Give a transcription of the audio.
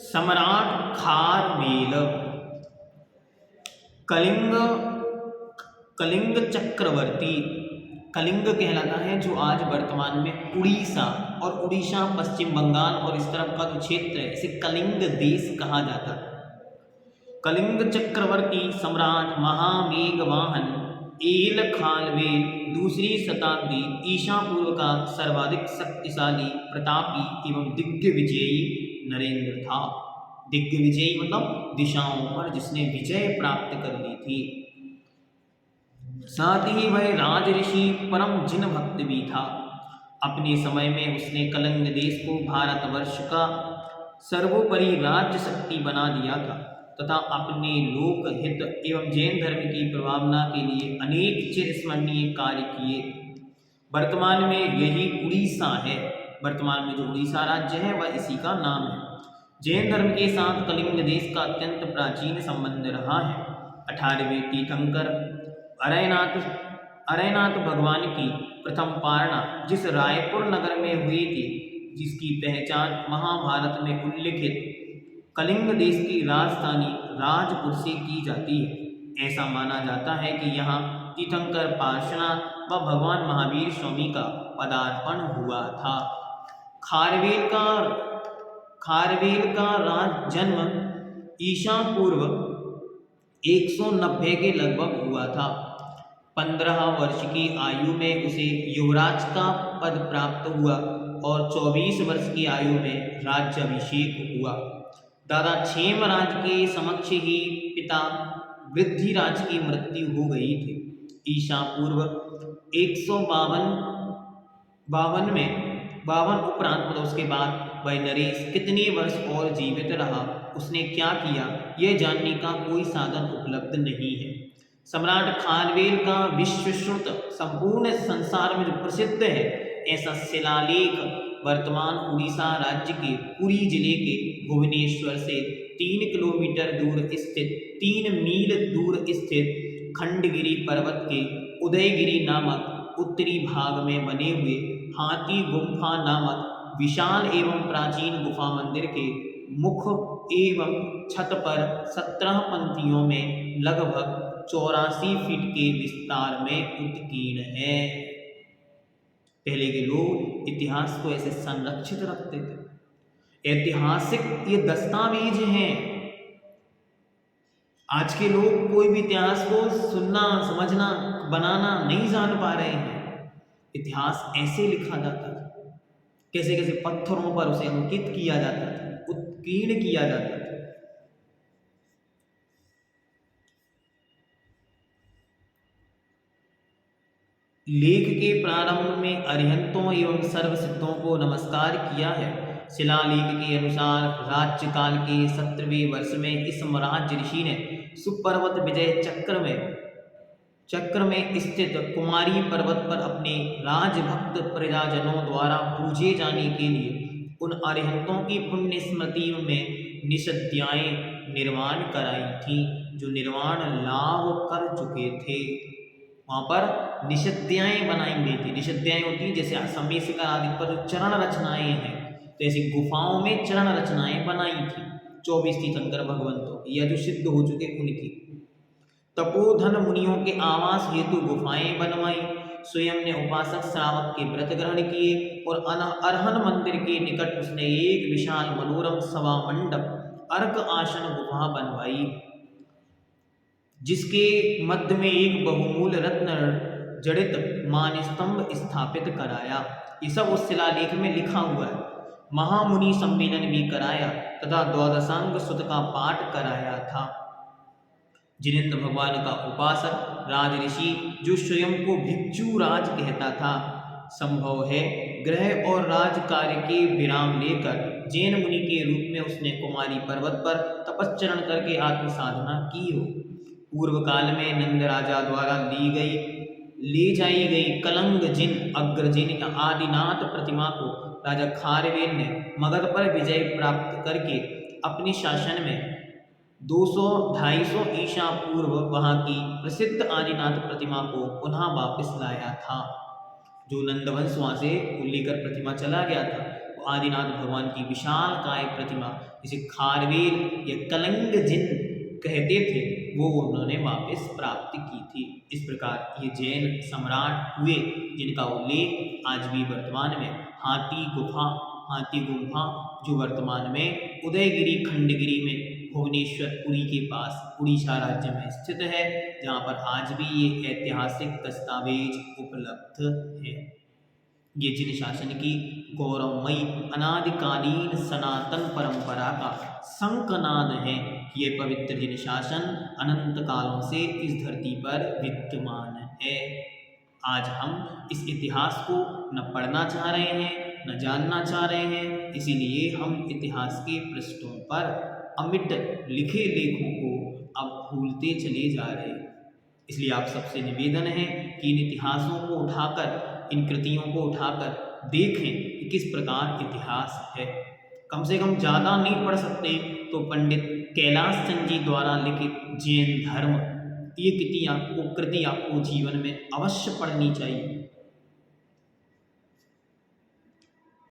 सम्राट खारवेल कलिंग कलिंग चक्रवर्ती। कलिंग कहलाता है जो आज वर्तमान में उड़ीसा और उड़ीसा पश्चिम बंगाल और इस तरफ का जो क्षेत्र है इसे कलिंग देश कहा जाता है। कलिंग चक्रवर्ती सम्राट महामेघवाहन एल खानवेल दूसरी शताब्दी ईसा पूर्व का सर्वाधिक शक्तिशाली प्रतापी एवं दिग्विजयी नरेंद्र था। दिग्विजयी मतलब दिशाओं पर जिसने विजय प्राप्त कर ली थी। साथ ही वह राजऋषि परम जिन भक्त भी था। अपने समय में उसने कलिंग देश को भारतवर्ष का सर्वोपरि राज्य शक्ति बना दिया था तथा अपने लोक हित एवं जैन धर्म की प्रभावना के लिए अनेक चिरस्मरणीय कार्य किए। वर्तमान में यही उड़ीसा है। वर्तमान में जो उड़ीसा राज्य है वह इसी का नाम है। जैन धर्म के साथ कलिंग देश का अत्यंत प्राचीन संबंध रहा है। 18वें तीर्थंकर अरयनाथ भगवान की प्रथम पारणा जिस रायपुर नगर में हुई थी, जिसकी पहचान महाभारत में उल्लिखित कलिंग देश की राजधानी राजपुर से की जाती है। ऐसा माना जाता है कि यहाँ तीर्थंकर पार्श्वनाथ व भगवान महावीर स्वामी का पदार्पण हुआ था। खारवेल का राज जन्म ईसा पूर्व 190 के लगभग हुआ था। 15 वर्ष की आयु में उसे युवराज का पद प्राप्त हुआ और 24 वर्ष की आयु में राज्याभिषेक हुआ। दादा क्षेमराज के समक्ष ही पिता वृद्धिराज की मृत्यु हो गई थी। ईसा पूर्व 152 उपरांत मतलब उसके बाद वह नरेश कितने वर्ष और जीवित रहा, उसने क्या किया, यह जानने का कोई साधन उपलब्ध नहीं है। सम्राट खारवेल का विश्वश्रुत संपूर्ण संसार में जो प्रसिद्ध है ऐसा शिलालेख वर्तमान उड़ीसा राज्य के पुरी जिले के भुवनेश्वर से 3 किलोमीटर दूर स्थित 3 मील दूर स्थित खंडगिरी पर्वत के उदयगिरी नामक उत्तरी भाग में बने हुए हाथी गुम्फा नामक विशाल एवं प्राचीन गुफा मंदिर के मुख एवं छत पर 17 पंक्तियों में लगभग 84 फीट के विस्तार में उत्कीर्ण है। पहले के लोग इतिहास को ऐसे संरक्षित रखते थे। ऐतिहासिक ये दस्तावेज हैं। आज के लोग कोई भी इतिहास को सुनना, समझना, बनाना नहीं जान पा रहे हैं। इतिहास ऐसे लिखा जाता था, कैसे कैसे पत्थरों पर उसे अंकित किया जाता था, उत्कीर्ण किया जाता था। लेख के प्रारंभ में अरिहंतों एवं सर्वसिद्धों को नमस्कार किया है। शिलालेख के अनुसार राज्यकाल के 17वें वर्ष में इस महाराज ऋषि ने सुपर्वत विजय चक्र में स्थित कुमारी पर्वत पर अपने राजभक्त प्रजाजनों द्वारा पूजे जाने के लिए उन अरिहंतों की पुण्य स्मृति में निषद्याएं निर्माण कराई थी जो निर्माण लाभ कर चुके थे। वहाँ पर निषद्याएं बनाई गई थी। निषद्याएं होती हैं जैसे असमी शिखर आदि पर जो चरण रचनाएं हैं, तो ऐसी गुफाओं में चरण रचनाएं बनाई थी 24 तीर्थंकर भगवंतों की या जो सिद्ध हो चुके उनकी। तपोधन मुनियों के आवास हेतु गुफाएं बनवाई। स्वयं ने उपासक श्रावक के व्रत ग्रहण किए और अरहन मंदिर के निकट उसने एक विशाल मनोरम सभा मंडप अर्क आसन गुफा बनवाई, जिसके मध्य में एक बहुमूल रत्न जड़ित मानस्तंभ स्थापित कराया। ये सब उस शिलालेख में लिखा हुआ है। महामुनि सम्मेलन भी कराया तथा द्वादशांग सुत का पाठ कराया था। जिनेन्द्र भगवान का उपासक राजऋषि जो स्वयं को भिक्षु राज कहता था, संभव है गृह और राज कार्य के विराम लेकर जैन मुनि के रूप में उसने कुमारी पर्वत पर तपस्चरण करके आत्म साधना की हो। पूर्व काल में नंद राजा द्वारा ले जाई गई कलंग जिन अग्रजिन या आदिनाथ प्रतिमा को राजा खारवेल ने मगध पर विजय प्राप्त करके अपने शासन में 200-250 ईसा पूर्व वहाँ की प्रसिद्ध आदिनाथ प्रतिमा को पुनः वापस लाया था। जो नंदवंश वहाँ से लेकर प्रतिमा चला गया था आदिनाथ भगवान की विशाल काय प्रतिमा, जिसे खारवेल या कलंग जिन कहते थे, वो उन्होंने वापस प्राप्त की थी। इस प्रकार ये जैन सम्राट हुए जिनका उल्लेख आज भी वर्तमान में हाथी गुम्फा जो वर्तमान में उदयगिरी खंडगिरी में भुवनेश्वर पुरी के पास उड़ीसा राज्य में स्थित है, जहाँ पर आज भी ये ऐतिहासिक दस्तावेज उपलब्ध है। ये जिन शासन की गौरवमयी अनादिकालीन सनातन परंपरा का शंखनाद है। ये पवित्र जिन शासन अनंत कालों से इस धरती पर विद्यमान है। आज हम इस इतिहास को न पढ़ना चाह रहे हैं न जानना चाह रहे हैं, इसीलिए हम इतिहास के पृष्ठों पर अमिट लिखे लेखों को अब भूलते चले जा रहे हैं। इसलिए आप सबसे निवेदन है कि इन इतिहासों को उठाकर, इन कृतियों को उठाकर देखें कि किस प्रकार इतिहास है। कम से कम ज़्यादा नहीं पढ़ सकते तो पंडित कैलाश चंद जी द्वारा लिखित जैन धर्म, ये कृति आपको जीवन में अवश्य पढ़नी चाहिए।